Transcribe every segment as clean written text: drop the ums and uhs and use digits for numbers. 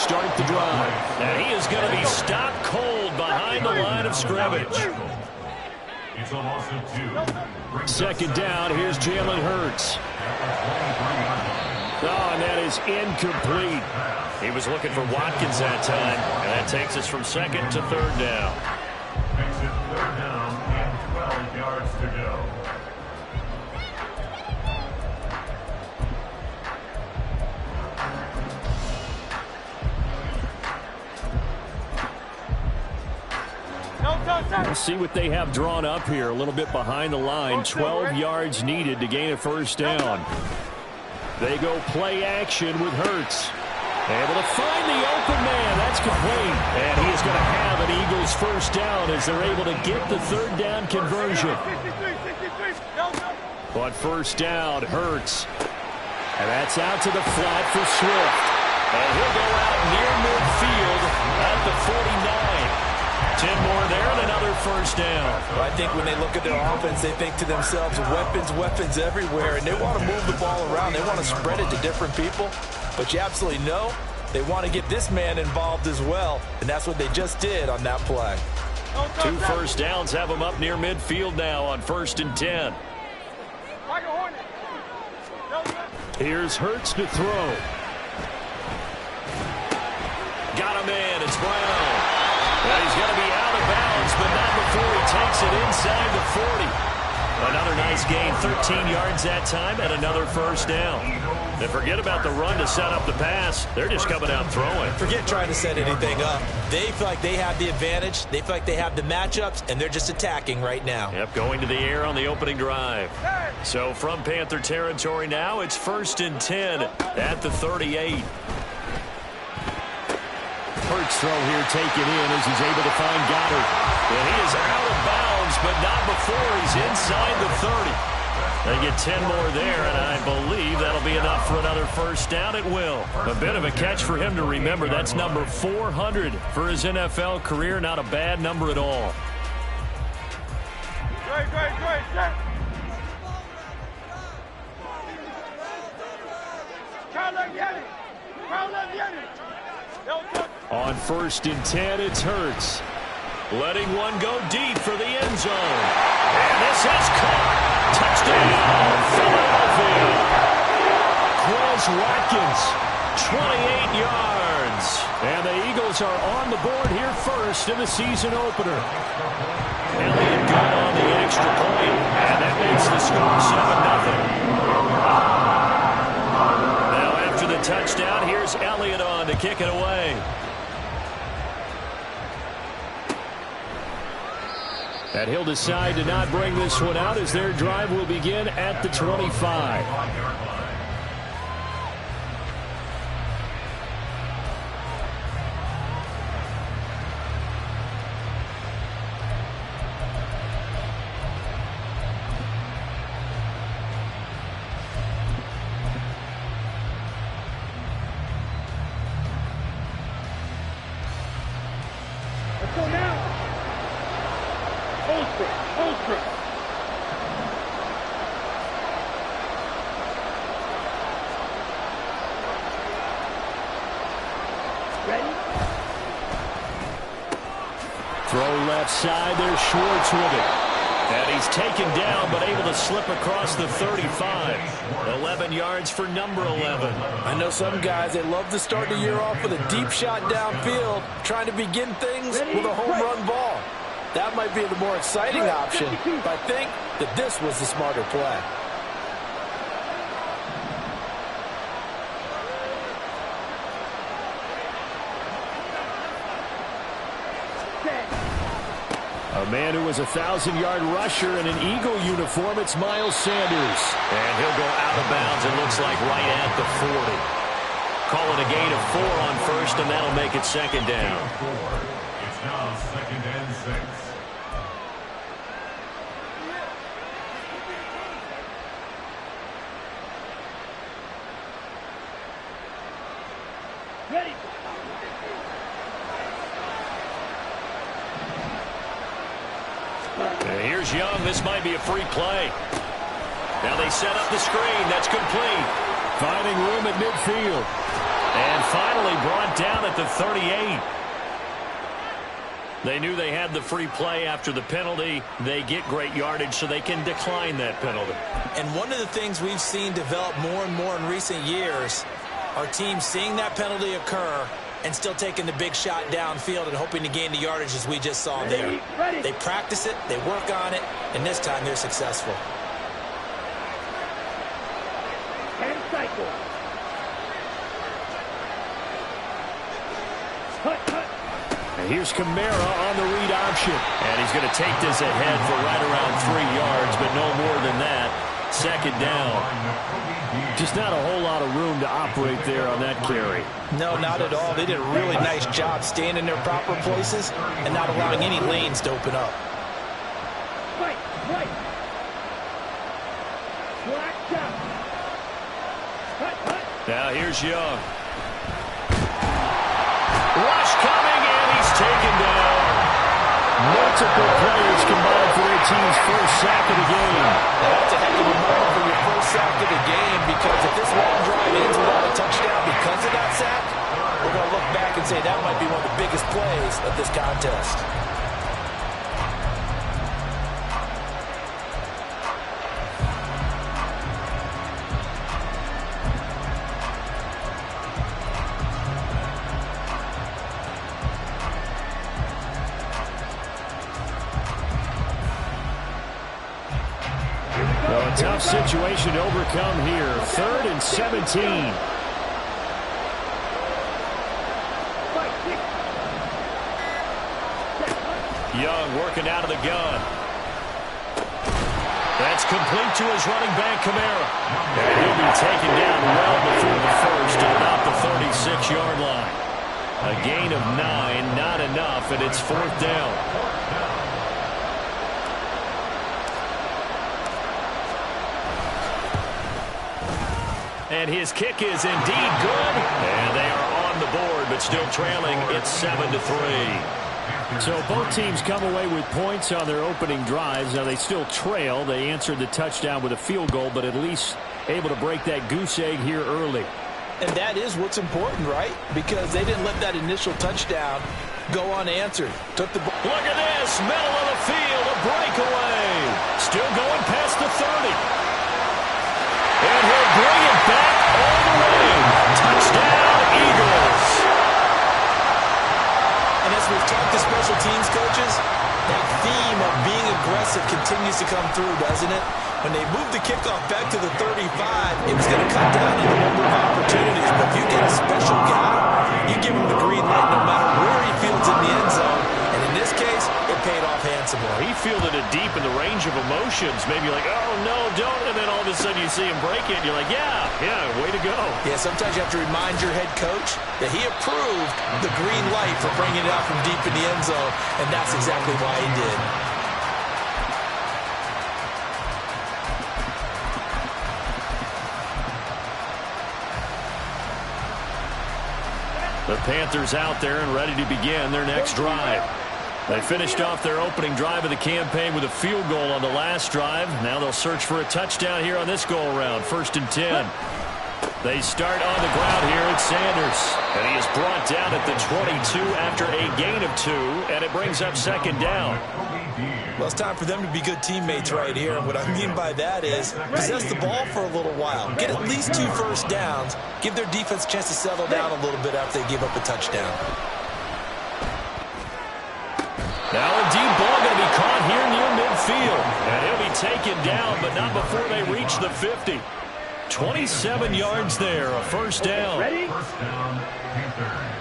start the drive. And he is going to be stopped cold behind the line of scrimmage. It's a loss of 2. Second down, here's Jalen Hurts. Oh, and that is incomplete. He was looking for Watkins that time, and that takes us from second to third down. Makes it 3rd down and 12 yards to go. We'll see what they have drawn up here. A little bit behind the line. 12 yards needed to gain a first down. They go play action with Hurts. Able to find the open man. That's complete. And he is going to have an Eagles first down as they're able to get the third down conversion. But first down, Hurts. And that's out to the flat for Swift. And he'll go out near midfield at the 49. 10 more there and another first down. Well, I think when they look at their offense, they think to themselves, weapons everywhere, and they want to move the ball around. They want to spread it to different people. But you absolutely know they want to get this man involved as well, and that's what they just did on that play. 2 first downs have them up near midfield now on 1st and 10. Here's Hurts to throw. Got him in. It's Brown. Well, he's going to be out of bounds, but not before he takes it inside the 40. Another nice gain, 13 yards that time, and another first down. And forget about the run to set up the pass. They're just coming out throwing. Forget trying to set anything up. They feel like they have the advantage. They feel like they have the matchups, and they're just attacking right now. Yep, going to the air on the opening drive. So from Panther territory now, it's 1st and 10 at the 38. Hurts throw here taken in as he's able to find Goddard. And he is out of bounds, but not before he's inside the 30. They get 10 more there, and I believe that'll be enough for another first down. It will. A bit of a catch for him to remember. That's number 400 for his NFL career. Not a bad number at all. On 1st and 10, it's Hurts. Letting one go deep for the end zone. And this is caught. Touchdown, Philadelphia. Quez Watkins, 28 yards. And the Eagles are on the board here first in the season opener. Elliott got on the extra point, and that makes the score 7-0. Now after the touchdown, here's Elliott on to kick it away. And he'll decide to not bring this one out as their drive will begin at the 25. Side, there's Schwartz with it. And he's taken down, but able to slip across the 35. 11 yards for number 11. I know some guys, they love to start the year off with a deep shot downfield, trying to begin things with a home run ball. That might be the more exciting option, but I think that this was the smarter play. A man who was a 1,000-yard rusher in an Eagle uniform, it's Miles Sanders. And he'll go out of bounds, it looks like, right at the 40. Calling a gain of 4 on first, and that'll make it second down. It's now 2nd and 6. And here's Young. This might be a free play. Now they set up the screen. That's complete. Finding room at midfield. And finally brought down at the 38. They knew they had the free play after the penalty. They get great yardage so they can decline that penalty. And one of the things we've seen develop more and more in recent years are teams seeing that penalty occur and still taking the big shot downfield and hoping to gain the yardage as we just saw there. They practice it, they work on it, and this time they're successful. 10 cycles. And here's Kamara on the read option. And he's going to take this ahead for right around 3 yards, but no more than that. Second down. Just not a whole lot of room to operate there on that carry. No, not at all. They did a really nice job staying in their proper places and not allowing any lanes to open up. Right. Black jump. Now here's Young. Rush coming, and he's taken down. Multiple players combined for their team's first sack of the game. Now that's a heck of a moment for your first sack of the game, because if this long drive ends without a touchdown because of that sack, we're going to look back and say that might be one of the biggest plays of this contest. Tough situation to overcome here. 3rd and 17. Young working out of the gun. That's complete to his running back, Kamara. And he'll be taken down well before the first at about the 36-yard line. A gain of 9, not enough, and it's 4th down. And his kick is indeed good. And they are on the board, but still trailing. It's 7-3. So both teams come away with points on their opening drives. Now they still trail. They answered the touchdown with a field goal, but at least able to break that goose egg here early. And that is what's important, right? Because they didn't let that initial touchdown go unanswered. Took the ball. Look at this. Middle of the field. A breakaway. Still going past the 30. And he'll bring it back all the way. Touchdown, Eagles. And as we've talked to special teams coaches, that theme of being aggressive continues to come through, doesn't it? When they moved the kickoff back to the 35, it was going to cut down on the number of opportunities. But if you get a special guy, you give him the green light no matter where he fields in the end zone. And in this case, it paid off handsomely. He fielded it deep in the range of emotions. Maybe like, oh, no, don't. And then all of a sudden you see him break it. And you're like, yeah, way to go. Yeah, sometimes you have to remind your head coach that he approved the green light for bringing it out from deep in the end zone. And that's exactly why he did. The Panthers out there and ready to begin their next drive. They finished off their opening drive of the campaign with a field goal on the last drive. Now they'll search for a touchdown here on this go-around. 1st and 10. They start on the ground here at Sanders. And he is brought down at the 22 after a gain of 2. And it brings up 2nd down. Well, it's time for them to be good teammates right here. And what I mean by that is possess the ball for a little while. Get at least 2 first downs. Give their defense a chance to settle down a little bit after they give up a touchdown. Now a deep ball going to be caught here near midfield. And he'll be taken down, but not before they reach the 50. 27 yards there, a 1st down. Ready? First down, Panthers.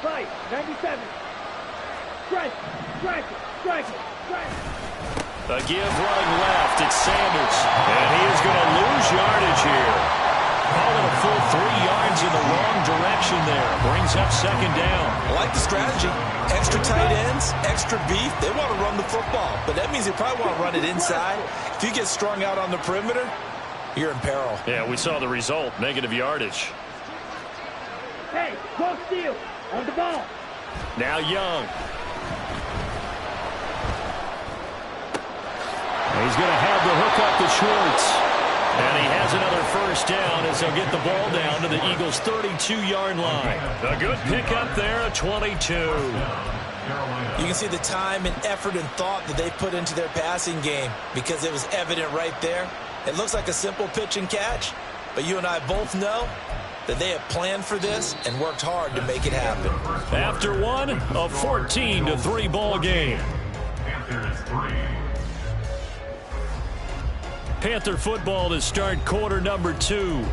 Right, 97. Strike it. A give running left. It's Sanders. And he is going to lose yardage here. Calling a full 3 yards in the wrong direction there. Brings up 2nd down. I like the strategy. Extra tight ends, extra beef. They want to run the football, but that means they probably want to run it inside. If you get strung out on the perimeter, you're in peril. Yeah, we saw the result. Negative yardage. Hey, go steal. On the ball. Now Young. He's going to have the hook up to Schwartz. And he has another first down as they'll get the ball down to the Eagles' 32-yard line. A good pickup there, a 22. You can see the time and effort and thought that they put into their passing game because it was evident right there. It looks like a simple pitch and catch, but you and I both know that they have planned for this and worked hard to make it happen. After one, a 14-3 ball game. Panthers 3. Panther football to start quarter number 2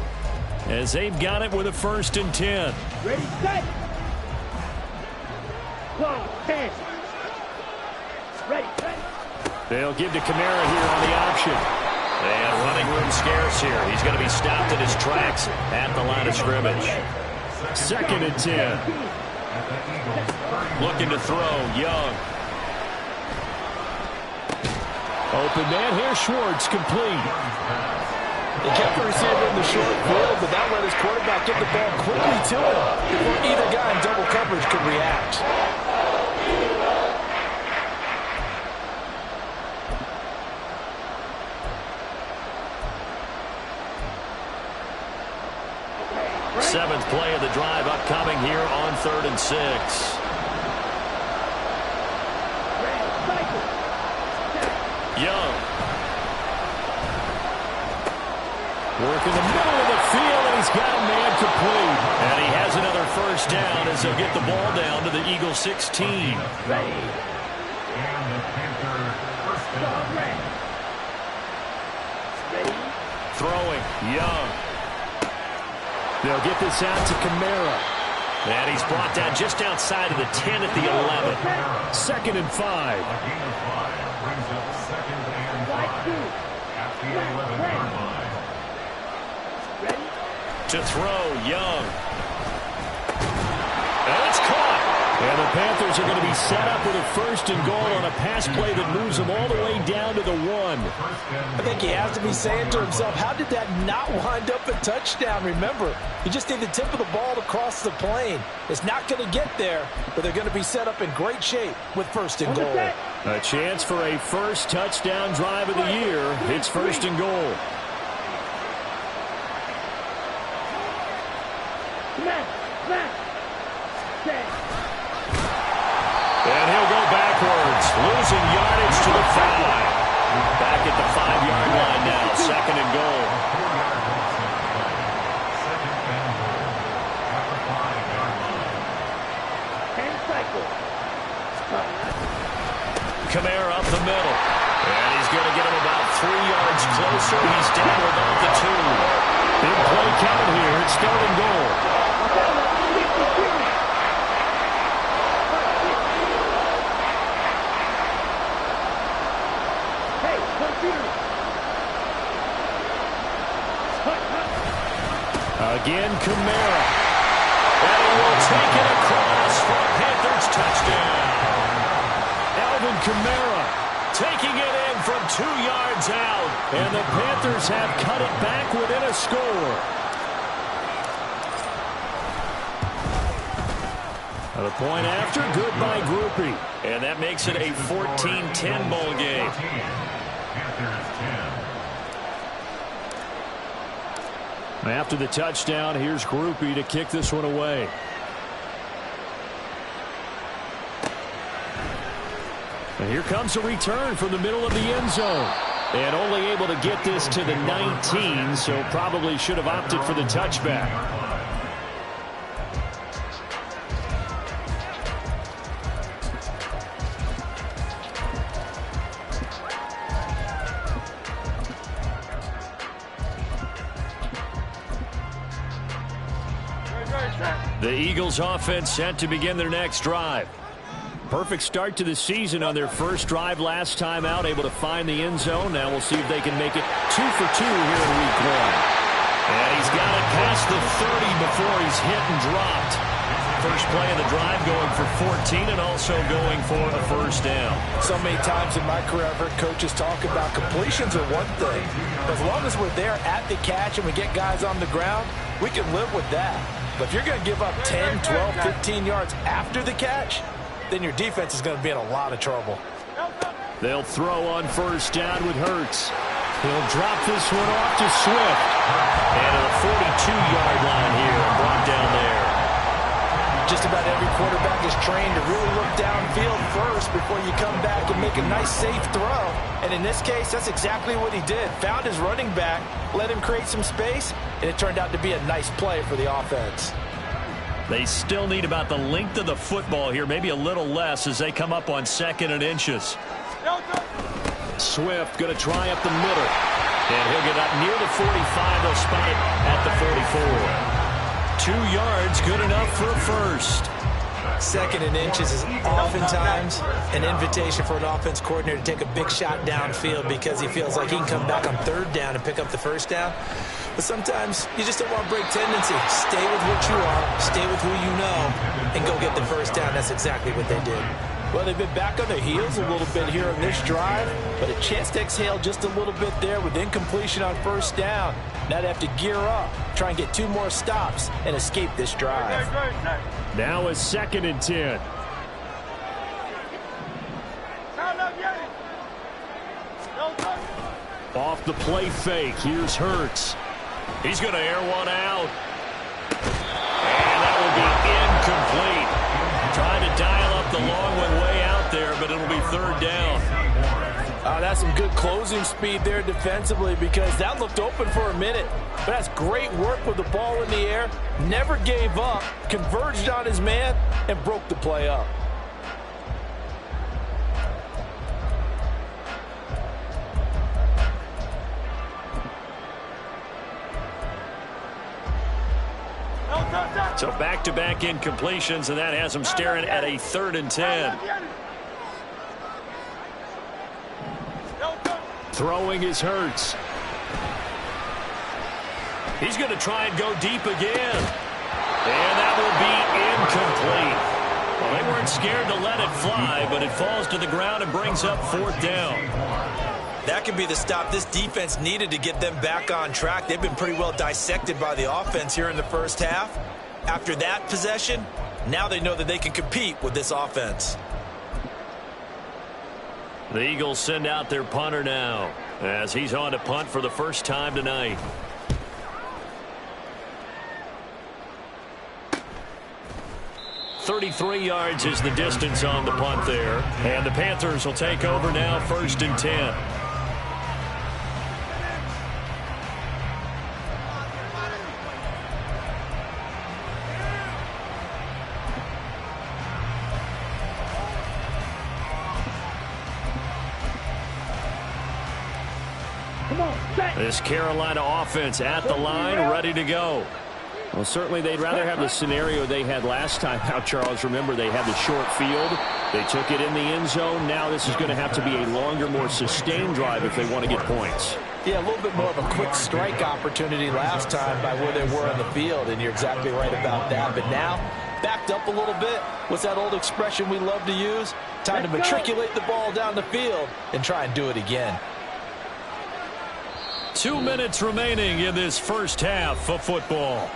as they've got it with a 1st and 10. Ready, set. Close, 10. Ready, ready. They'll give to Kamara here on the option. And running room scarce here. He's going to be stopped in his tracks at the line of scrimmage. 2nd and 10. Looking to throw, Young. Open man here, Schwartz, complete. He kept the receiver in the short field, but that let his quarterback get the ball quickly to him before either guy in double coverage could react. Seventh play of the drive upcoming here on 3rd and 6. Young. Working the middle of the field, and he's got a man complete. And he has another first down as they'll get the ball down to the Eagles' 16. And the Panthers first down. Throwing, Young. They'll get this out to Kamara. And he's brought down just outside of the 10 at the 11. 2nd and 5. A gain of 5 brings up 2nd and 5 at the 11-yard line. To throw, Young. And it's caught. And the Panthers are going to be set up with a 1st and goal on a pass play that moves them all the way down to the 1. I think he has to be saying to himself, how did that not wind up a touchdown? Remember, you just need the tip of the ball to cross the plane. It's not going to get there, but they're going to be set up in great shape with 1st and goal. A chance for a first touchdown drive of the year. It's 1st and goal. And he'll go backwards, losing yardage to the 5. Back at the 5-yard line now, 2nd and goal. Kamara up the middle. And he's going to get him about 3 yards closer. He's down to about the 2. Big play count here. It's 3rd and goal. Again, Kamara. And he will take it across for a Panthers touchdown. Alvin Kamara taking it in from 2 yards out. And the Panthers have cut it back within a score. The point after, good by Groupie. And that makes it a 14-10 ball game. Panthers 10. After the touchdown, here's Groupie to kick this one away. And here comes a return from the middle of the end zone. And only able to get this to the 19, so probably should have opted for the touchback. The Eagles offense set to begin their next drive. Perfect start to the season on their first drive last time out, able to find the end zone. Now we'll see if they can make it 2 for 2 here in week 1. And he's got it past the 30 before he's hit and dropped. First play of the drive going for 14 and also going for a first down. So many times in my career I've heard coaches talk about completions are one thing. As long as we're there at the catch and we get guys on the ground, we can live with that. But if you're going to give up 10, 12, 15 yards after the catch, then your defense is going to be in a lot of trouble. They'll throw on first down with Hurts. He'll drop this one off to Swift. And at the 42-yard line here and brought down there. Just about every quarterback is trained to really look downfield first before you come back and make a nice, safe throw. And in this case, that's exactly what he did. Found his running back, let him create some space, and it turned out to be a nice play for the offense. They still need about the length of the football here, maybe a little less as they come up on 2nd and inches. Swift going to try up the middle. And he'll get up near the 45. They'll spot it at the 44. 2 yards, good enough for a first. 2nd and inches is oftentimes an invitation for an offense coordinator to take a big shot downfield because he feels like he can come back on 3rd down and pick up the first down. But sometimes you just don't want to break tendency. Stay with what you are, stay with who you know, and go get the first down. That's exactly what they did. Well, they've been back on their heels a little bit here on this drive, but a chance to exhale just a little bit there with incompletion on first down. Now they have to gear up, try and get 2 more stops, and escape this drive. Now a 2nd and 10. Off the play fake, here's Hurts. He's going to air one out. And that will be incomplete. Trying to dial up the long one way out there, but it'll be 3rd down. That's some good closing speed there defensively because that looked open for a minute. But that's great work with the ball in the air. Never gave up, converged on his man, and broke the play up. So back-to-back incompletions, and that has them staring at a 3rd and 10. Throwing is Hurts. He's going to try and go deep again. And that will be incomplete. Well, they weren't scared to let it fly, but it falls to the ground and brings up 4th down. That could be the stop this defense needed to get them back on track. They've been pretty well dissected by the offense here in the first half. After that possession, now they know that they can compete with this offense. The Eagles send out their punter now as he's on to punt for the first time tonight. .33 yards is the distance on the punt there. And the Panthers will take over now, 1st and 10. This Carolina offense at the line, ready to go. Well, certainly they'd rather have the scenario they had last time out, Charles. Remember, they had the short field. They took it in the end zone. Now this is going to have to be a longer, more sustained drive if they want to get points. Yeah, a little bit more of a quick strike opportunity last time by where they were on the field, and you're exactly right about that. But now, backed up a little bit. What's that old expression we love to use? Time to matriculate the ball down the field and try and do it again. 2 minutes remaining in this first half of football.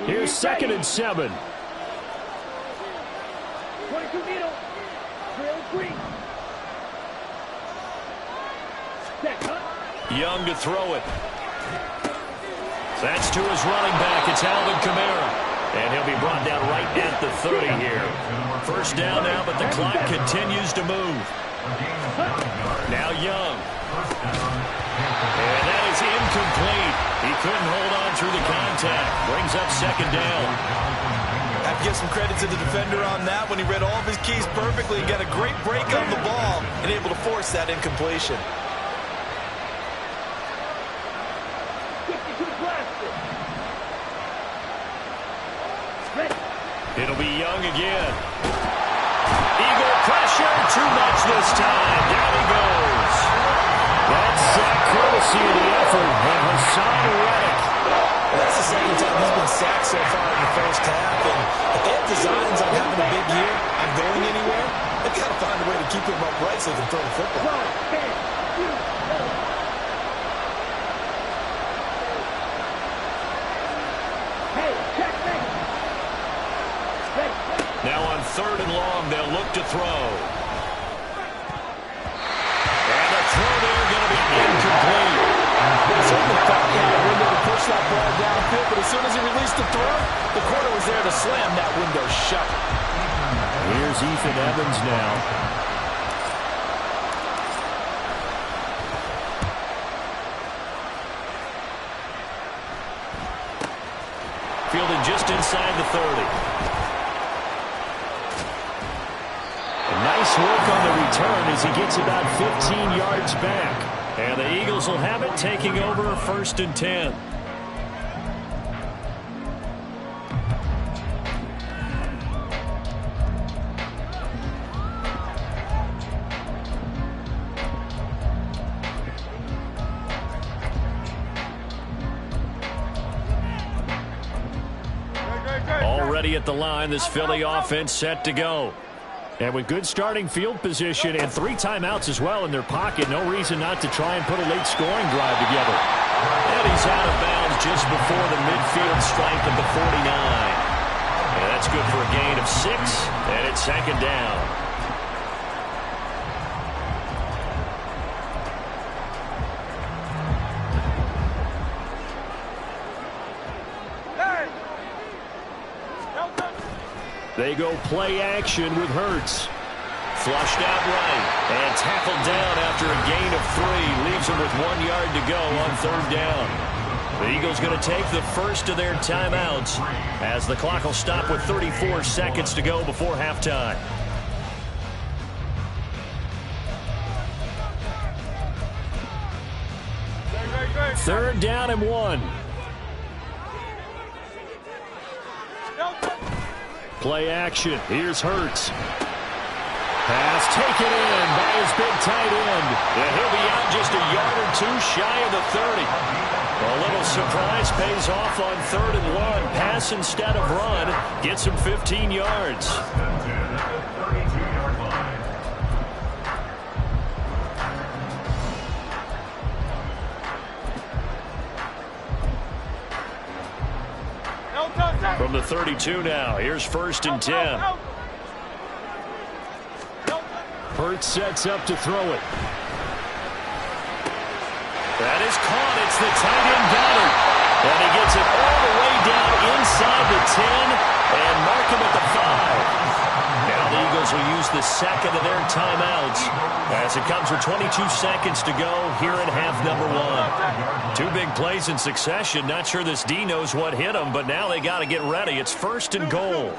Here's 2nd and 7. 22 middle. Drill 3. Young to throw it. That's to his running back. It's Alvin Kamara. And he'll be brought down right at the 30 here. First down now, but the clock continues to move. Now Young. And that is incomplete. He couldn't hold on through the contact. Brings up 2nd down. I have to give some credit to the defender on that when he read all of his keys perfectly and got a great break on the ball and able to force that incompletion. It'll be Young again. Eagle pressure, too much this time. Down he goes. That's courtesy of the effort of Hassan Reddick. Well, that's the 2nd time he's been sacked so far in the first half. And if they have designs on having a big year, on going anywhere, they've got to find a way to keep him upright so they can throw the football. 3rd and long. They'll look to throw. And the throw there going to be incomplete. They certainly thought he had a window to push that ball downfield, but as soon as he released the throw, the corner was there to slam that window shut. Here's Ethan Evans now. Fielded just inside the 30. Nice work on the return as he gets about 15 yards back. And the Eagles will have it, taking over 1st and 10. Already at the line, this Philly offense set to go. And with good starting field position and 3 timeouts as well in their pocket, no reason not to try and put a late scoring drive together. And he's out of bounds just before the midfield stripe of the 49. And that's good for a gain of 6, and it's 2nd down. They go play action with Hurts. Flushed out right and tackled down after a gain of 3. Leaves him with 1 yard to go on 3rd down. The Eagles going to take the first of their timeouts as the clock will stop with 34 seconds to go before halftime. Third down and 1. Play action. Here's Hurts. Pass taken in by his big tight end. And he'll be out just a yard or 2 shy of the 30. A little surprise pays off on 3rd and 1. Pass instead of run. Gets him 15 yards. From the 32 now, here's 1st and 10. Hurts sets up to throw it. That is caught. It's the tight end got it. And he gets it all the way down inside the 10 and mark him at the 5. Now the Eagles will use the 2nd of their timeouts as it comes with 22 seconds to go here in half number 1. 2 big plays in succession. Not sure this D knows what hit him, but now they got to get ready. It's 1st and goal.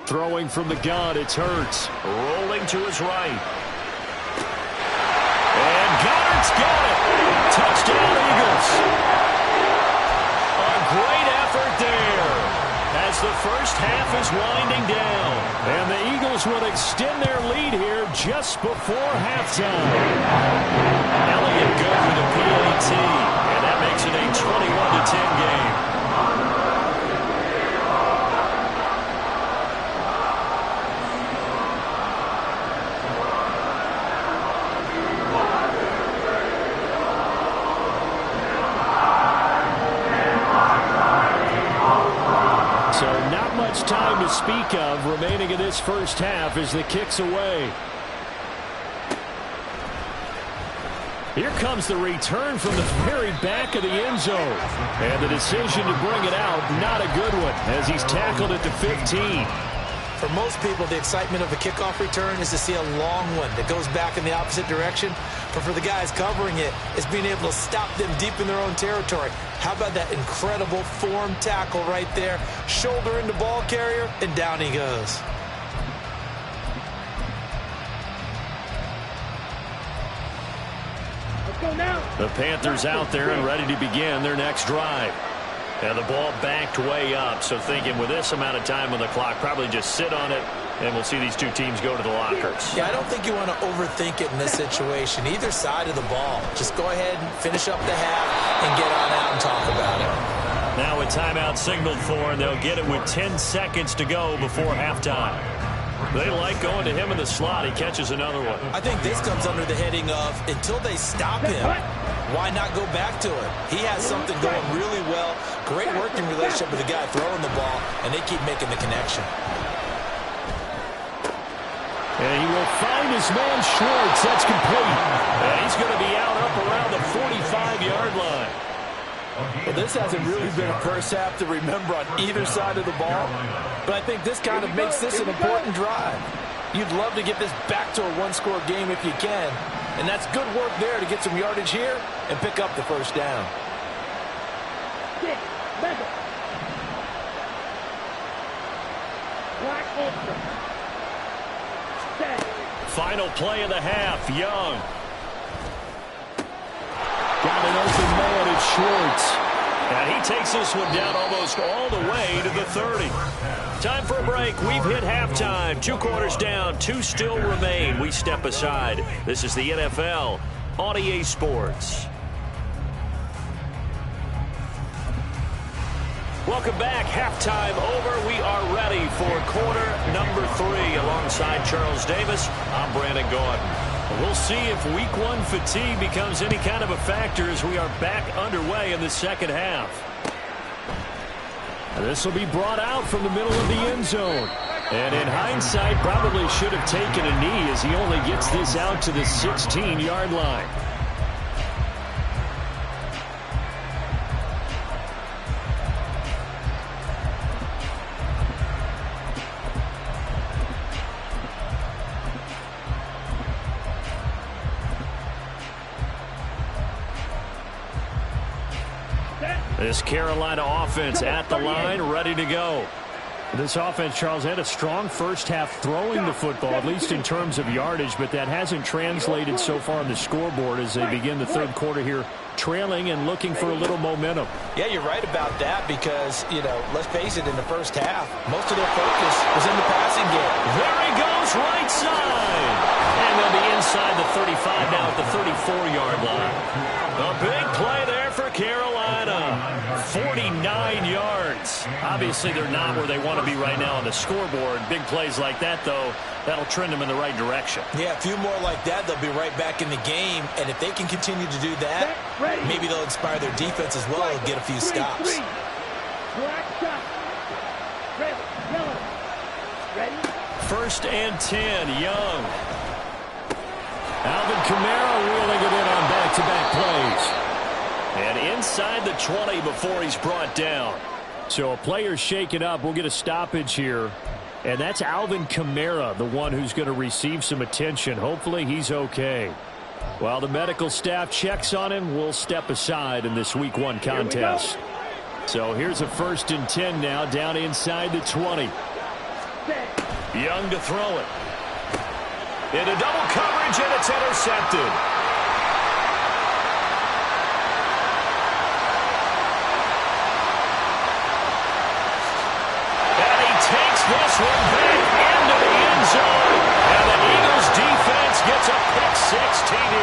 Throwing from the gun, it's Hurts. Rolling to his right. And Goddard's got it. Touchdown, Eagles. A great effort there as the first half is winding down. And the Eagles will extend their lead here just before halftime. Elliott good with a PAT, and that makes it a 21-10 game. Time to speak of remaining in this first half as the kick's away. Here comes the return from the very back of the end zone. And the decision to bring it out, not a good one, as he's tackled at the 15. For most people, the excitement of a kickoff return is to see a long one that goes back in the opposite direction. But for the guys covering it, it's being able to stop them deep in their own territory. How about that incredible form tackle right there? Shoulder into ball carrier, and down he goes. Let's go now. The Panthers out there and ready to begin their next drive. And the ball backed way up, so thinking with this amount of time on the clock, probably just sit on it, and we'll see these two teams go to the lockers. Yeah, I don't think you want to overthink it in this situation. Either side of the ball. Just go ahead and finish up the half and get on out and talk about it. Now a timeout signaled for, and they'll get it with 10 seconds to go before halftime. They like going to him in the slot. He catches another one. I think this comes under the heading of until they stop him, why not go back to him? He has something going really well. Great working relationship with the guy throwing the ball, and they keep making the connection. And he will find his man Schwartz. That's complete. And he's going to be out up around the 45-yard line. Well, this hasn't really been a first half to remember on either side of the ball. But I think this kind of makes this an important drive. You'd love to get this back to a one-score game if you can. And that's good work there to get some yardage here and pick up the first down. Final play of the half, Young. Got an open man at Schwartz. And he takes this one down almost all the way to the 30. Time for a break. We've hit halftime. 2 quarters down. 2 still remain. We step aside. This is the NFL on EA Sports. Welcome back. Halftime over. We are ready for quarter number 3. Alongside Charles Davis, I'm Brandon Gordon. We'll see if week 1 fatigue becomes any kind of a factor as we are back underway in the second half. This will be brought out from the middle of the end zone. And in hindsight, probably should have taken a knee as he only gets this out to the 16-yard line. This Carolina offense at the line, ready to go. This offense, Charles, had a strong first half throwing the football, at least in terms of yardage, but that hasn't translated so far on the scoreboard as they begin the third quarter here, trailing and looking for a little momentum. Yeah, you're right about that because, you know, let's face it, in the first half, most of their focus was in the passing game. There he goes, right side. And they'll be inside the 35 now at the 34-yard line. A big play there for Carolina. 49 yards. Obviously, they're not where they want to be right now on the scoreboard. Big plays like that, though, that'll trend them in the right direction. Yeah, a few more like that, they'll be right back in the game. And if they can continue to do that, maybe they'll inspire their defense as well and get a few stops. First and 10, Young. Alvin Kamara wheeling it in on back-to-back plays. And inside the 20 before he's brought down. So a player's shaken up. We'll get a stoppage here. And that's Alvin Kamara, the one who's going to receive some attention. Hopefully he's okay. While the medical staff checks on him, we'll step aside in this Week 1 contest. So here's a first and 10 now, down inside the 20. Young to throw it. Into double coverage, and it's intercepted. And he takes this one back into the end zone. And the Eagles defense gets a pick-6 TD.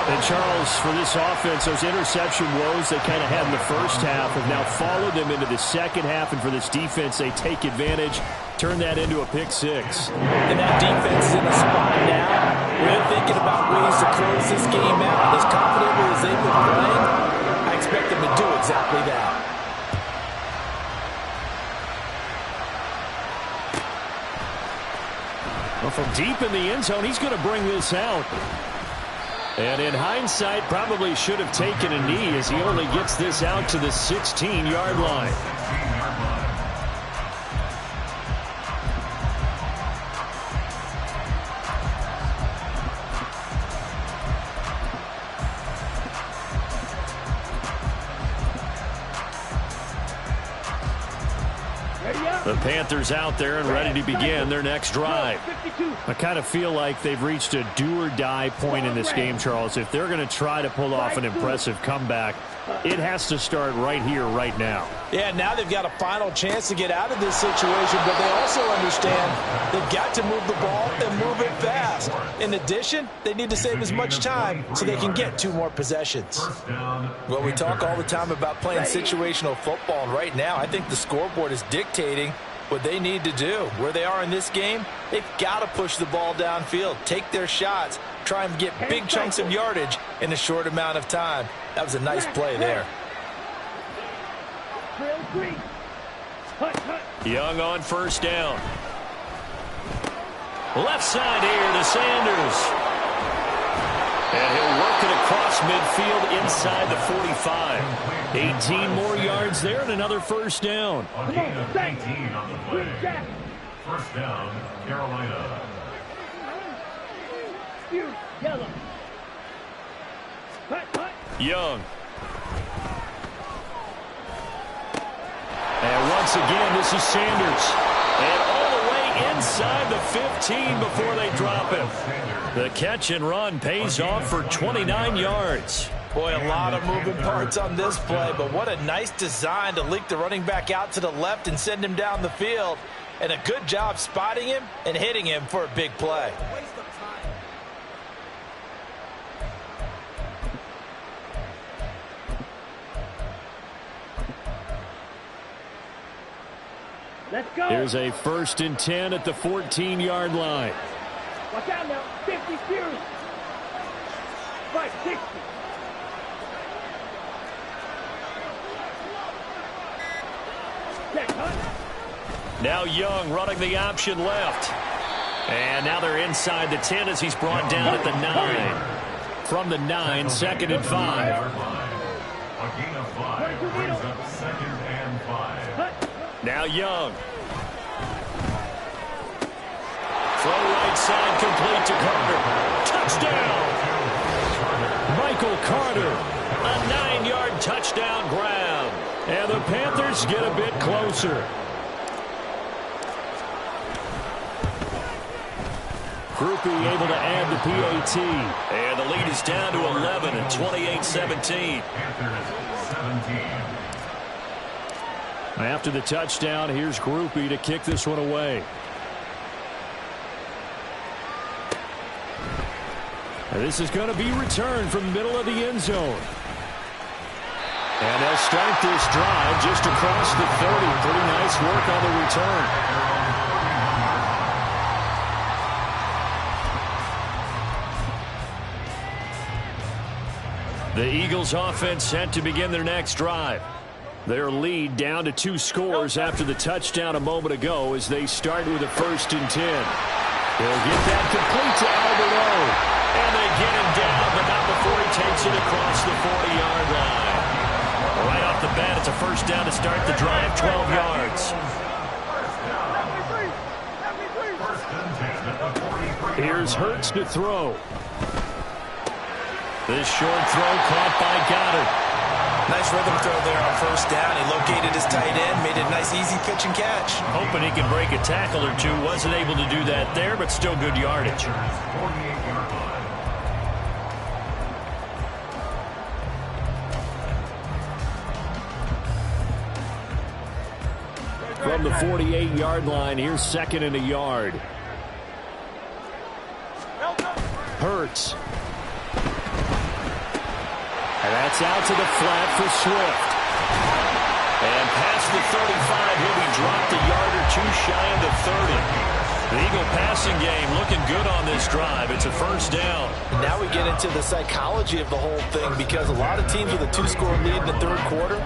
And Charles, for this offense, those interception woes they kind of had in the first half have now followed them into the second half. And for this defense, they take advantage, turn that into a pick-6. And that defense is in a spot now where they're thinking about ways to close this game out. As confidently as they've been playing, I expect them to do exactly that. Well, from deep in the end zone, he's going to bring this out. And in hindsight, probably should have taken a knee as he only gets this out to the 16-yard line. The Panthers out there and ready to begin their next drive. I kind of feel like they've reached a do-or-die point in this game, Charles. If they're going to try to pull off an impressive comeback, it has to start right here, right now. Yeah, now they've got a final chance to get out of this situation, but they also understand they've got to move the ball and move it fast. In addition, they need to save as much time so they can get 2 more possessions. Well, we talk all the time about playing situational football, and right now I think the scoreboard is dictating what they need to do. Where they are in this game, they've got to push the ball downfield, take their shots, try and get big chunks of yardage in a short amount of time. That was a nice play there. Young on first down. Left side here to Sanders. And he'll work it across midfield inside the 45. 18 more yards there and another first down. A gain of 19 on the play. First down, Carolina. Yellow. Young. And once again, this is Sanders. And all the way inside the 15 before they drop him. The catch and run pays off for 29 yards. Boy, a lot of moving parts on this play, but what a nice design to leak the running back out to the left and send him down the field. And a good job spotting him and hitting him for a big play. Let's go. Here's a 1st and 10 at the 14-yard line. Watch out now. 50 series. 560. Now Young running the option left. And now they're inside the 10 as he's brought down at the 9. From the 9, 2nd and 5. A gain of 5 brings up 2nd and 5. Now Young. Throw right side complete to Carter. Touchdown! Michael Carter. A 9-yard touchdown grab. And the Panthers get a bit closer. Groupie able to add the PAT. And the lead is down to 11 at 28-17. Panthers 17. After the touchdown, here's Groupie to kick this one away. And this is going to be returned from the middle of the end zone. And they'll start this drive just across the 30. Pretty nice work on the return. The Eagles offense set to begin their next drive. Their lead down to 2 scores after the touchdown a moment ago as they start with a 1st and 10. They'll get that complete to Alberto. And they get him down, but not before he takes it across the 40-yard line. Right off the bat, it's a 1st down to start the drive, 12 yards. Here's Hurts to throw. This short throw caught by Goddard. Nice rhythm throw there on 1st down. He located his tight end, made a nice easy pitch and catch. Hoping he can break a tackle or two. Wasn't able to do that there, but still good yardage. From the 48-yard line, here's 2nd and a yard. Hurts. And that's out to the flat for Swift. And past the 35, he'll be dropped a yard or 2 shy of the 30. The Eagle passing game looking good on this drive. It's a 1st down. And now we get into the psychology of the whole thing, because a lot of teams with a 2-score lead in the 3rd quarter,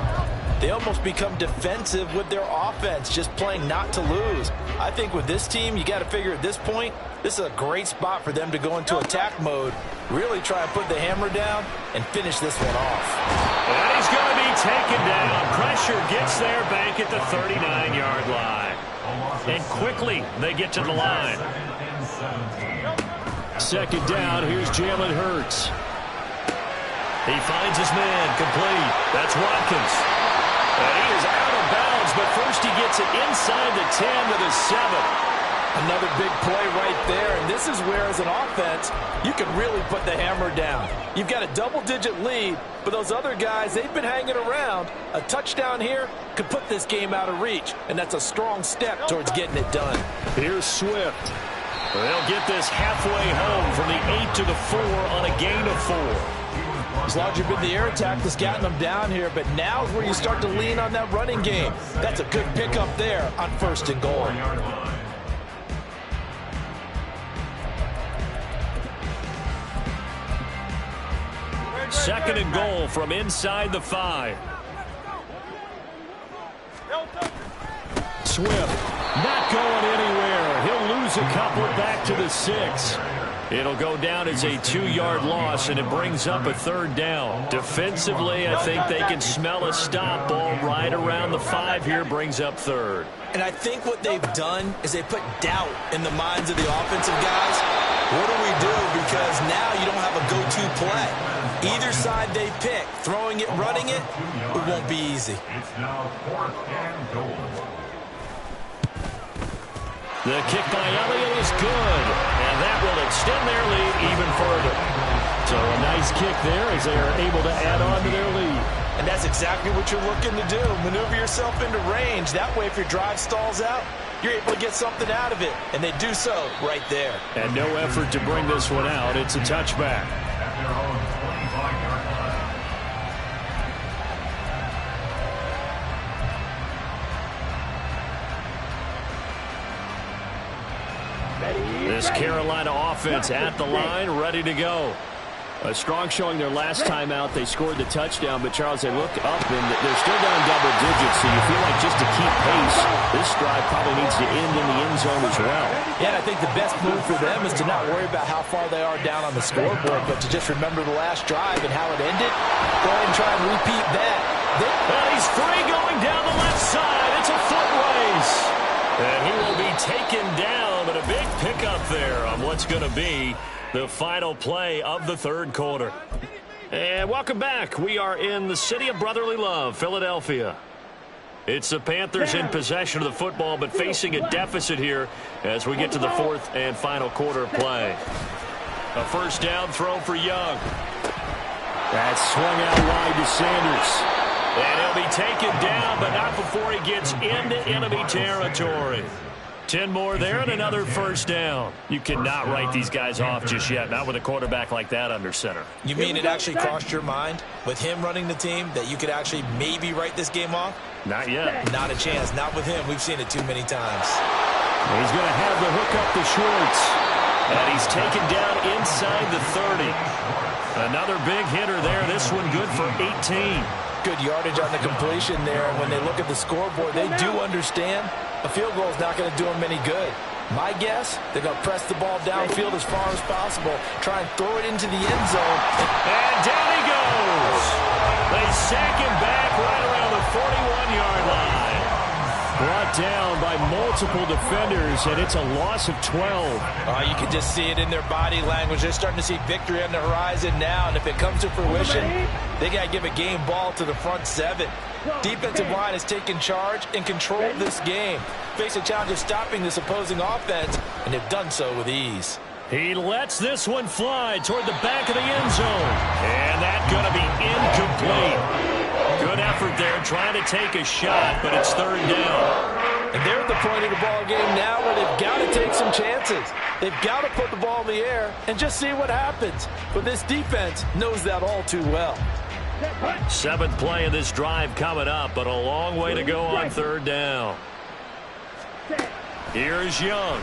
they almost become defensive with their offense, just playing not to lose. I think with this team, you got to figure at this point, this is a great spot for them to go into attack mode, really try and put the hammer down and finish this one off. And he's going to be taken down. Pressure gets there back at the 39-yard line. And quickly they get to the line. 2nd down, here's Jalen Hurts. He finds his man complete. That's Watkins. And he is out of bounds, but first he gets it inside the 10 to the 7. Another big play right there, and this is where, as an offense, you can really put the hammer down. You've got a double-digit lead, but those other guys, they've been hanging around. A touchdown here could put this game out of reach, and that's a strong step towards getting it done. Here's Swift. They'll get this halfway home from the 8 to the 4 on a gain of 4. As long as you've been the air attack that's gotten them down here, but now is where you start to lean on that running game. That's a good pickup there on 1st and goal. 2nd and goal from inside the 5. Swift not going anywhere. He'll lose a couple. split back to the 6. It'll go down as a 2-yard loss, and it brings up a 3rd down. Defensively, I think they can smell a stop ball right around the 5 here, brings up 3rd. And I think what they've done is they put doubt in the minds of the offensive guys. What do we do? Because now you don't have a go-to play. Either side they pick, throwing it, running it, it won't be easy. It's now 4th and goal. The kick by Elliott is good, and that will extend their lead even further. So a nice kick there as they are able to add on to their lead. And that's exactly what you're looking to do. Maneuver yourself into range. That way, if your drive stalls out, you're able to get something out of it. And they do so right there. And no effort to bring this one out. It's a touchback. At their own 25-yard line. This Carolina offense at the line, ready to go. A strong showing their last time out. They scored the touchdown, but, Charles, they look up, and they're still down double digits, so you feel like just to keep pace, this drive probably needs to end in the end zone as well. Yeah, I think the best move for them is to not worry about how far they are down on the scoreboard, but to just remember the last drive and how it ended. Go ahead and try and repeat that. Well, he's free going down the left side. It's a foot race. And he will be taken down, but a big pickup there on what's going to be the final play of the 3rd quarter. And welcome back. We are in the city of brotherly love, Philadelphia. It's the Panthers in possession of the football, but facing a deficit here as we get to the 4th and final quarter of play. A 1st down throw for Young. That's swung out wide to Sanders. And he'll be taken down, but not before he gets into enemy territory. 10 more there and another 1st down. You cannot write these guys off just yet, not with a quarterback like that under center. You mean it actually crossed your mind with him running the team that you could actually maybe write this game off? Not yet. Not a chance. Not with him. We've seen it too many times. He's going to have the hook up to Schwartz. And he's taken down inside the 30. Another big hitter there. This one good for 18. Good yardage on the completion there. And when they look at the scoreboard, they do understand a field goal is not going to do them any good. My guess, they're going to press the ball downfield as far as possible, try and throw it into the end zone. And down he goes. They sack him back right around the 41-yard line. Brought down by multiple defenders, and it's a loss of 12. You can just see it in their body language. They're starting to see victory on the horizon now, and if it comes to fruition, they got to give a game ball to the front 7. Defensive line has taken charge and controlled this game. Face a challenge of stopping this opposing offense, and they've done so with ease. He lets this one fly toward the back of the end zone. And that's going to be incomplete. Good effort there trying to take a shot, but it's 3rd down. And they're at the point of the ball game now where they've got to take some chances. They've got to put the ball in the air and just see what happens. But this defense knows that all too well. 7th play of this drive coming up, but a long way to go on 3rd down. Here's Young.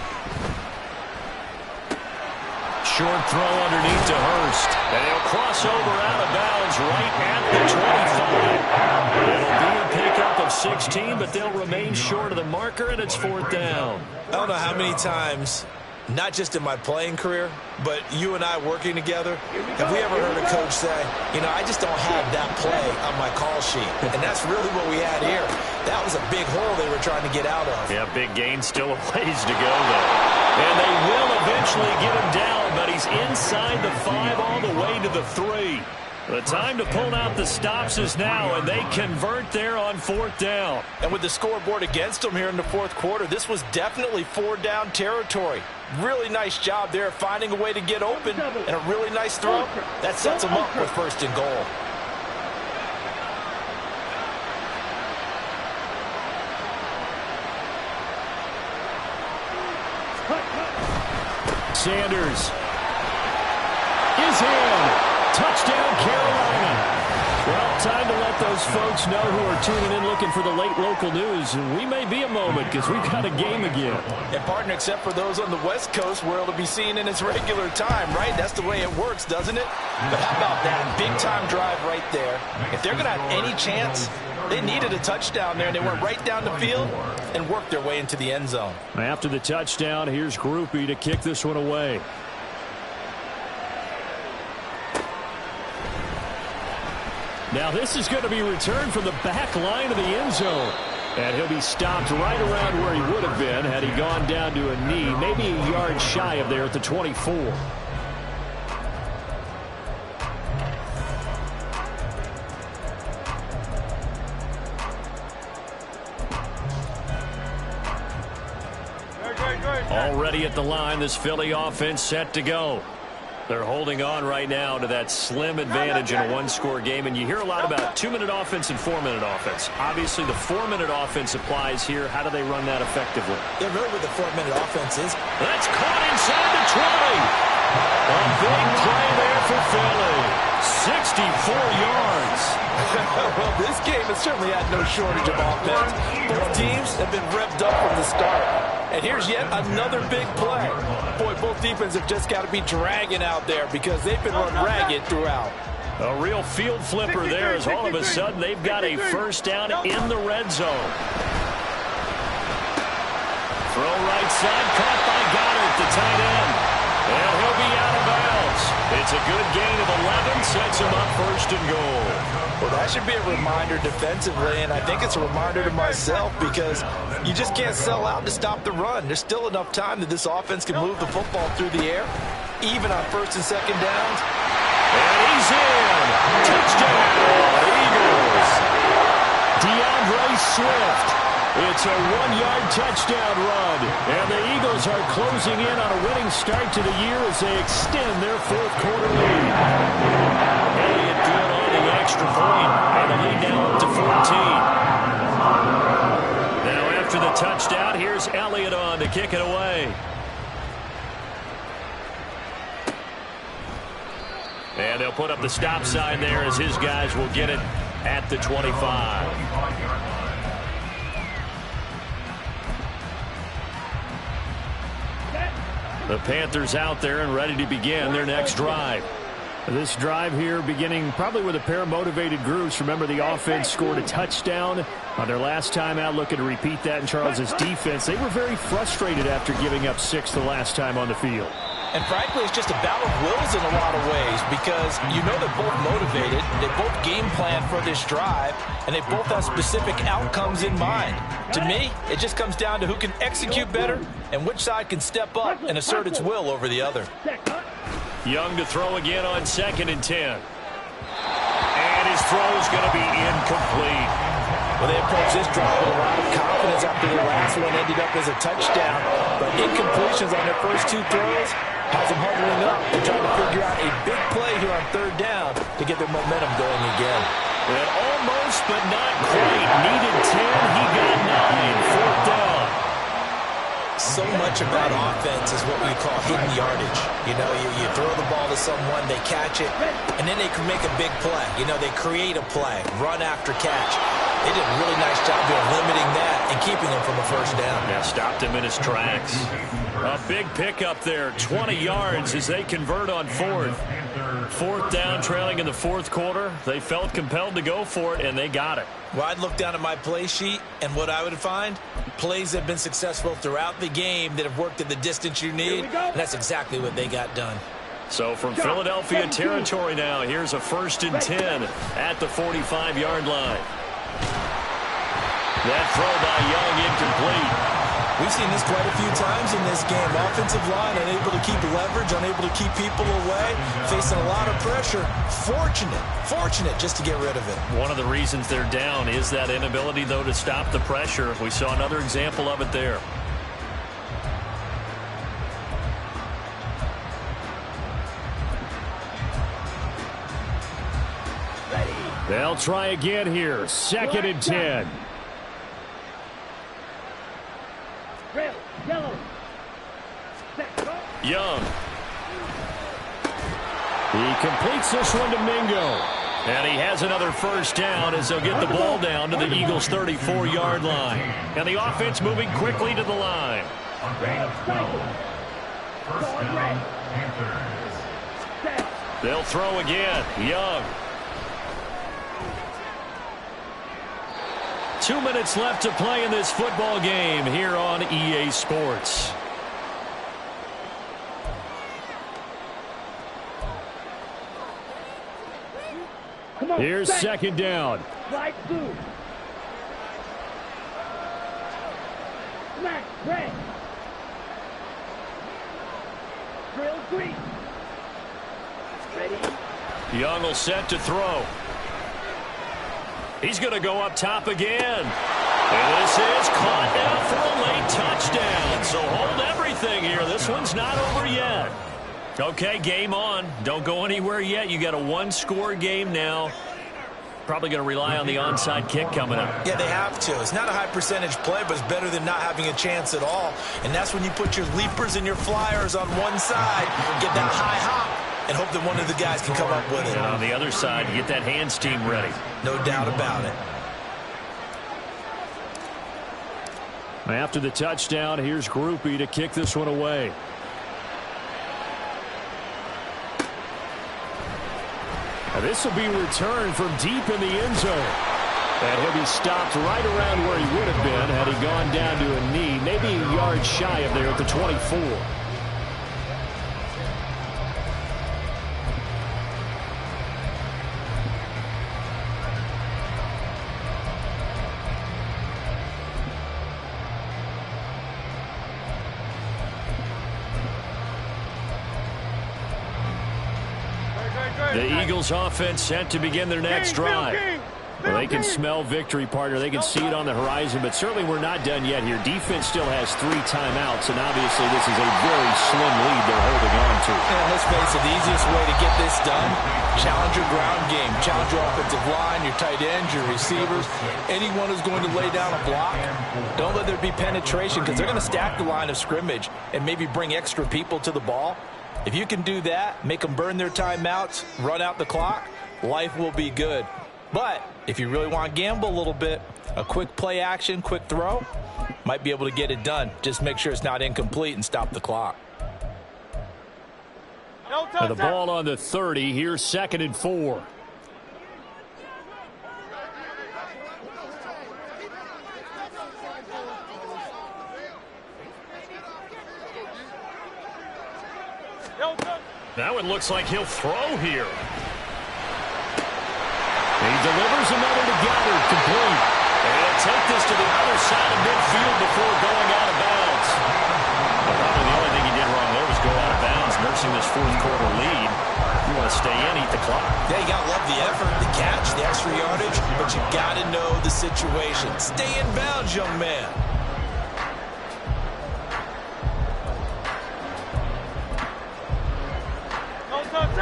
Short throw underneath to Hurst. And he'll cross over out of bounds right at the 25. It'll be a pickup of 16, but they'll remain short of the marker, and it's 4th down. I don't know how many times, not just in my playing career, but you and I working together, have we ever heard a coach say, you know, I just don't have that play on my call sheet. And that's really what we had here. That was a big hole they were trying to get out of. Yeah, big gain, still a ways to go, though. And they will eventually get him down, but he's inside the 5 all the way to the 3. The time to pull out the stops is now, and they convert there on 4th down. And with the scoreboard against them here in the 4th quarter, this was definitely 4-down territory. Really nice job there finding a way to get open, and a really nice throw. That sets them up with 1st and goal. Sanders is in. Touchdown, Carolina. Well, time to let let those folks know who are tuning in looking for the late local news. We may be a moment because we've got a game again. And partner, except for those on the West Coast where it'll be seen in its regular time, right? That's the way it works, doesn't it? But how about that big-time drive right there? If they're going to have any chance, they needed a touchdown there, and they went right down the field and worked their way into the end zone. After the touchdown, here's Groupie to kick this one away. Now this is going to be returned from the back line of the end zone. And he'll be stopped right around where he would have been had he gone down to a knee, maybe a yard shy of there at the 24. Already at the line, this Philly offense set to go. They're holding on right now to that slim advantage in a one-score game, and you hear a lot about 2-minute offense and 4-minute offense. Obviously, the 4-minute offense applies here. How do they run that effectively? They're really what the 4-minute offense is. That's caught inside the 20. A big play there for Philly. 64 yards. Well, this game has certainly had no shortage of offense. Both teams have been revved up from the start. And here's yet another big play. Boy, both defenses have just got to be dragging out there because they've been run ragged throughout. A real field flipper there as all of a sudden they've got a first down in the red zone. Throw right side, caught by Goddard, the tight end. And he'll be out of bounds. It's a good gain of 11, sets him up first and goal. Well, that should be a reminder defensively, and I think it's a reminder to myself because you just can't sell out to stop the run. There's still enough time that this offense can move the football through the air, even on first and second downs. And he's in. Touchdown, Eagles. DeAndre Swift. It's a 1-yard touchdown run. And the Eagles are closing in on a winning start to the year as they extend their fourth-quarter lead. Elliott good on the extra point, and the lead now up to 14. Now after the touchdown, here's Elliott on to kick it away. And they'll put up the stop sign there as his guys will get it at the 25. The Panthers out there and ready to begin their next drive. This drive here beginning probably with a pair of motivated groups. Remember, the offense scored a touchdown on their last time out, looking to repeat that in Charles's defense. They were very frustrated after giving up 6 the last time on the field. And frankly, it's just a battle of wills in a lot of ways because you know they're both motivated, they both game plan for this drive, and they both have specific outcomes in mind. To me, it just comes down to who can execute better and which side can step up and assert its will over the other. Young to throw again on 2nd and 10. And his throw is going to be incomplete. Well, they approached this drive with a lot of confidence after their last one ended up as a touchdown. But incompletions on their first 2 throws has them huddling up and trying to figure out a big play here on 3rd down to get their momentum going again. And almost, but not quite. Needed 10. He got 9. 4th down. So much about offense is what we call hidden yardage. You know, you throw the ball to someone, they catch it, and then they can make a big play. You know, they create a play, run after catch. They did a really nice job of limiting that and keeping him from a first down. Yeah, stopped him in his tracks. A big pickup there, 20 yards as they convert on 4th. 4th down, trailing in the 4th quarter. They felt compelled to go for it, and they got it. Well, I'd look down at my play sheet, and what I would find, plays that have been successful throughout the game that have worked at the distance you need, and that's exactly what they got done. So from Philadelphia territory now, here's a 1st and 10 at the 45-yard line. That throw by Young incomplete. We've seen this quite a few times in this game. Offensive line unable to keep leverage, unable to keep people away, facing a lot of pressure. Fortunate just to get rid of it. One of the reasons they're down is that inability, though, to stop the pressure. We saw another example of it there. They'll try again here. 2nd and 10. Young. He completes this one to Mingo. And he has another first down as they'll get the ball down to the Eagles' 34-yard line. And the offense moving quickly to the line. On gain of 12. First down, Panthers. They'll throw again. Young. 2 minutes left to play in this football game here on EA Sports. Here's second down. Right blue. Black, red. Drill green. Ready? Young will set to throw. He's going to go up top again. And this is caught down for a late touchdown. So hold everything here. This one's not over yet. Okay, game on. Don't go anywhere yet. You got a one-score game now. Probably going to rely on the onside kick coming up. Yeah, they have to. It's not a high percentage play, but it's better than not having a chance at all. And that's when you put your leapers and your flyers on one side, get that high hop, and hope that one of the guys can come up with it. And on the other side, get that hands team ready. No doubt about it. After the touchdown, here's Groupie to kick this one away. Now this will be returned from deep in the end zone. And he'll be stopped right around where he would have been had he gone down to a knee, maybe a yard shy of there at the 24. The Eagles offense set to begin their next drive. Well, they can smell victory, partner. They can see it on the horizon, but certainly we're not done yet here. Defense still has 3 timeouts, and obviously this is a very slim lead they're holding on to. And let's face it, the easiest way to get this done, challenge your ground game. Challenge your offensive line, your tight ends, your receivers. Anyone who's going to lay down a block, don't let there be penetration because they're going to stack the line of scrimmage and maybe bring extra people to the ball. If you can do that, make them burn their timeouts, run out the clock, life will be good. But if you really want to gamble a little bit, a quick play action, quick throw, might be able to get it done. Just make sure it's not incomplete and stop the clock. And the ball on the 30. Here's 2nd and 4. Now it looks like he'll throw here. He delivers another to Goddard, complete. And he'll take this to the other side of midfield before going out of bounds. Well, probably the only thing he did wrong there was go out of bounds, nursing this fourth-quarter lead. You want to stay in, eat the clock. Yeah, you got to love the effort, the catch, the extra yardage, but you got to know the situation. Stay in bounds, young man.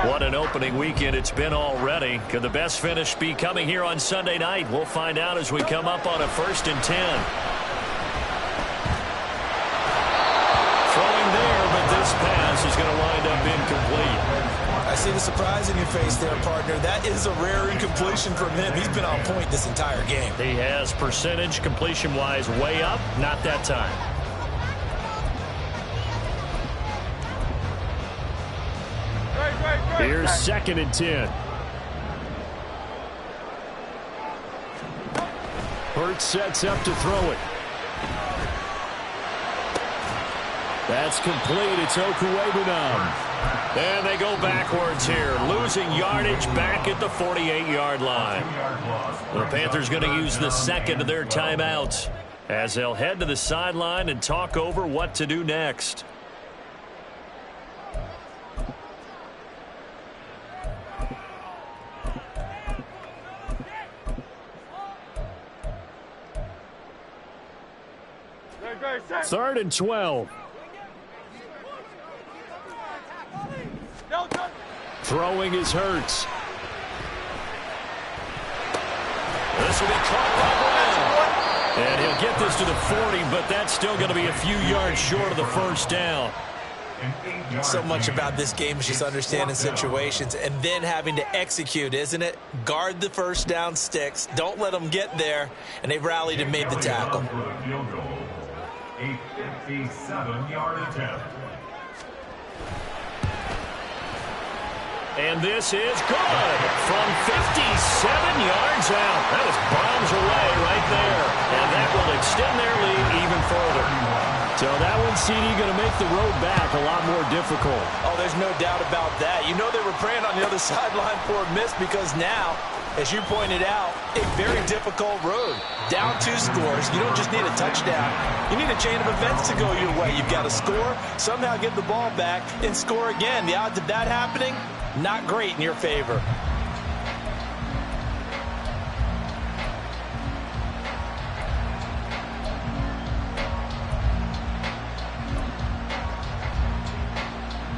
What an opening weekend it's been already. Could the best finish be coming here on Sunday night? We'll find out as we come up on a 1st and 10. Throwing there, but this pass is going to wind up incomplete. I see the surprise in your face there, partner. That is a rare incompletion from him. He's been on point this entire game. He has percentage completion-wise way up, not that time. Here's 2nd and 10. Hurts sets up to throw it. That's complete. It's Okuwebunam. And they go backwards here, losing yardage back at the 48-yard line. The Panthers going to use the 2nd of their timeouts as they'll head to the sideline and talk over what to do next. Third and 12. Throwing is Hurts. This will be caught by Brown. And he'll get this to the 40, but that's still going to be a few yards short of the first down. So much about this game is just understanding situations and then having to execute, isn't it? Guard the first down sticks. Don't let them get there. And they rallied and made the tackle. A 57-yard attempt. And this is good from 57 yards out. That was bombs away right there. And that will extend their lead even further. So that one, CD, going to make the road back a lot more difficult. Oh, there's no doubt about that. You know they were praying on the other sideline for a miss because now, as you pointed out, a very difficult road. Down 2 scores. You don't just need a touchdown. You need a chain of events to go your way. You've got to score, somehow get the ball back, and score again. The odds of that happening, not great in your favor.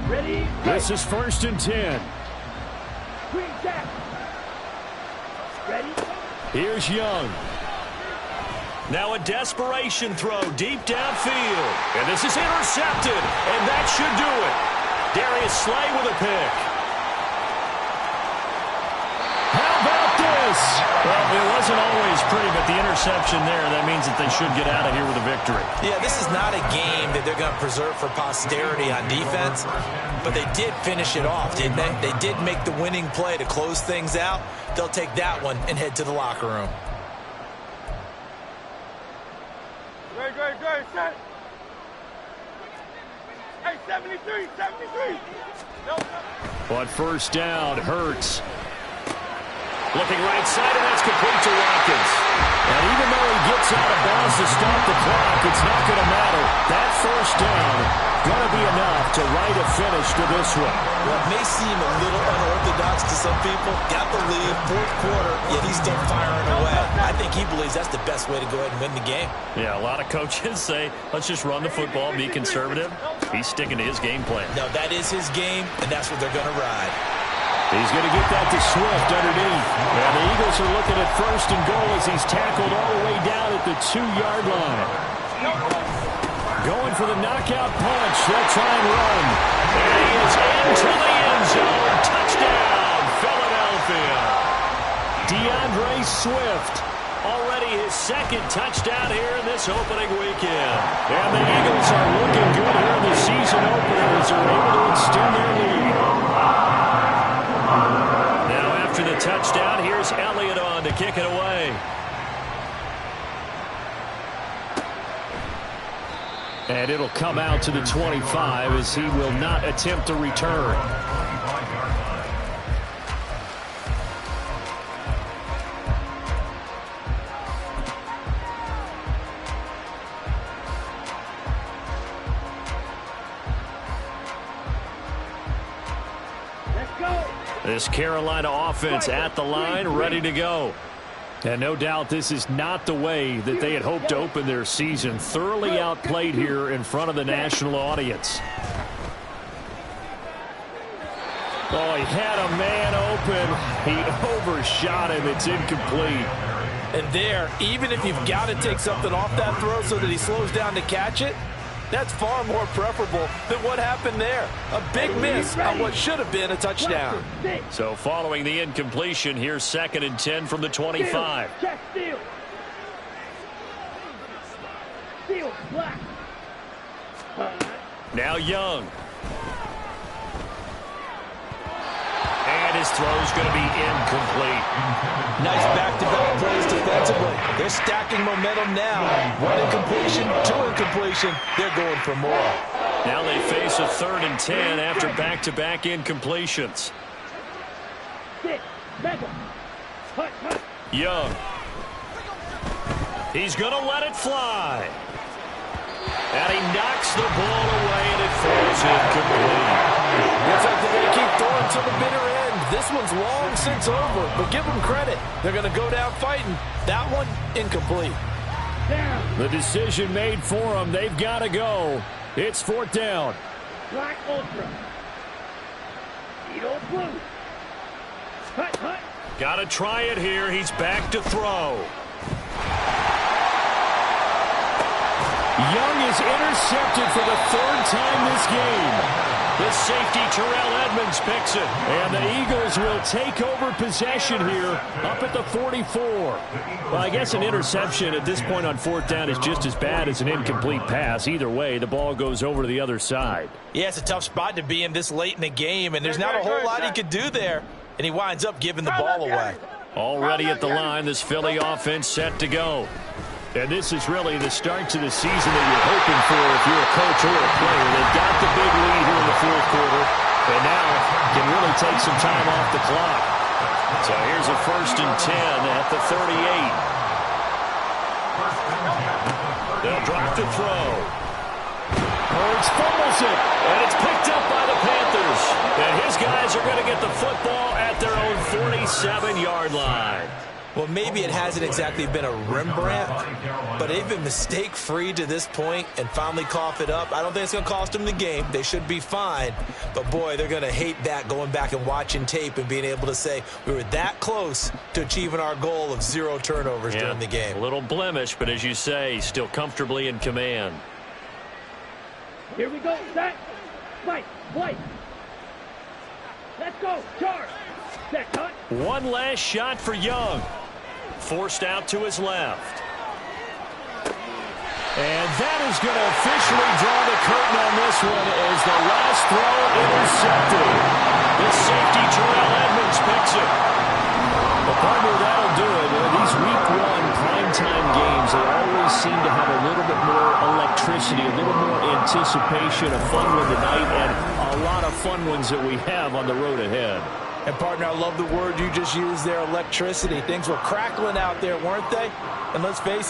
Ready? This is 1st and 10. Green jack. Ready? Here's Young. Now a desperation throw deep downfield. And this is intercepted. And that should do it. Darius Slay with a pick. How about this? Well, it wasn't always pretty, but the interception there, that means that they should get out of here with a victory. Yeah, this is not a game that they're going to preserve for posterity on defense, but they did finish it off, didn't they? They did make the winning play to close things out. They'll take that one and head to the locker room. Great, set. Hey, 73. No. On 1st down, Hurts. Looking right side, and that's complete to Watkins. And even though he gets out of bounds to stop the clock, it's not going to matter. That 1st down going to be enough to write a finish to this one. Well, it may seem a little unorthodox to some people. Got the lead, 4th quarter, yet he's still firing away. I think he believes that's the best way to go ahead and win the game. Yeah, a lot of coaches say, let's just run the football, be conservative. He's sticking to his game plan. No, that is his game, and that's what they're going to ride. He's going to get that to Swift underneath. And the Eagles are looking at 1st and goal as he's tackled all the way down at the 2-yard line. Going for the knockout punch. They'll try and run. And he is into the end zone. Touchdown, Philadelphia. DeAndre Swift. Already his 2nd touchdown here in this opening weekend. And the Eagles are looking good here in the season opener as they're able to extend their lead. Now after the touchdown, here's Elliott on to kick it away. And it'll come out to the 25 as he will not attempt a return. This Carolina offense at the line, ready to go. And no doubt this is not the way that they had hoped to open their season. Thoroughly outplayed here in front of the national audience. Oh, he had a man open. He overshot him. It's incomplete. And there, even if you've got to take something off that throw so that he slows down to catch it, that's far more preferable than what happened there. A big miss on what should have been a touchdown. So following the incompletion, here's 2nd and 10 from the 25. Check, steal. Steal, black. Now Young. And his throw's going to be incomplete. Nice back-to-back plays defensively. They're stacking momentum now. 1 incompletion, 2 incompletion. They're going for more. Now they face a 3rd and 10 after back-to-back incompletions. Young. He's going to let it fly. And he knocks the ball away, and it falls incomplete. Looks like they're going to keep throwing to the bitter end. This one's long since over, but give them credit. They're going to go down fighting. That one, incomplete. The decision made for them. They've got to go. It's 4th down. Black Ultra. Edo Blue. Hut. Got to try it here. He's back to throw. Young is intercepted for the third time this game. The safety, Terrell Edmonds, picks it. And the Eagles will take over possession here up at the 44. Well, I guess an interception at this point on fourth down is just as bad as an incomplete pass. Either way, the ball goes over to the other side. Yeah, it's a tough spot to be in this late in the game, and there's not a whole lot he could do there. And he winds up giving the ball away. Already at the line, this Philly offense set to go. And this is really the start to the season that you're hoping for if you're a coach or a player. They've got the big lead here in the fourth quarter, and now can really take some time off the clock. So here's a 1st and 10 at the 38. They'll drop the throw. Hurts fumbles it, and it's picked up by the Panthers. And his guys are going to get the football at their own 47-yard line. Well, maybe it hasn't exactly been a Rembrandt, but they've been mistake-free to this point and finally cough it up. I don't think it's going to cost them the game. They should be fine. But, boy, they're going to hate that, going back and watching tape and being able to say we were that close to achieving our goal of 0 turnovers during the game. A little blemish, but as you say, still comfortably in command. Here we go. Set. Fight. Play. Let's go. Charge. Set. Cut. One last shot for Young. Forced out to his left. And that is going to officially draw the curtain on this one as the last throw intercepted. The safety, Terrell Edmonds, picks it. Well, partner, that'll do it. These week one primetime games, they always seem to have a little bit more electricity, a little more anticipation, a fun one tonight, and a lot of fun ones that we have on the road ahead. And, partner, I love the word you just used there, electricity. Things were crackling out there, weren't they? And let's face it.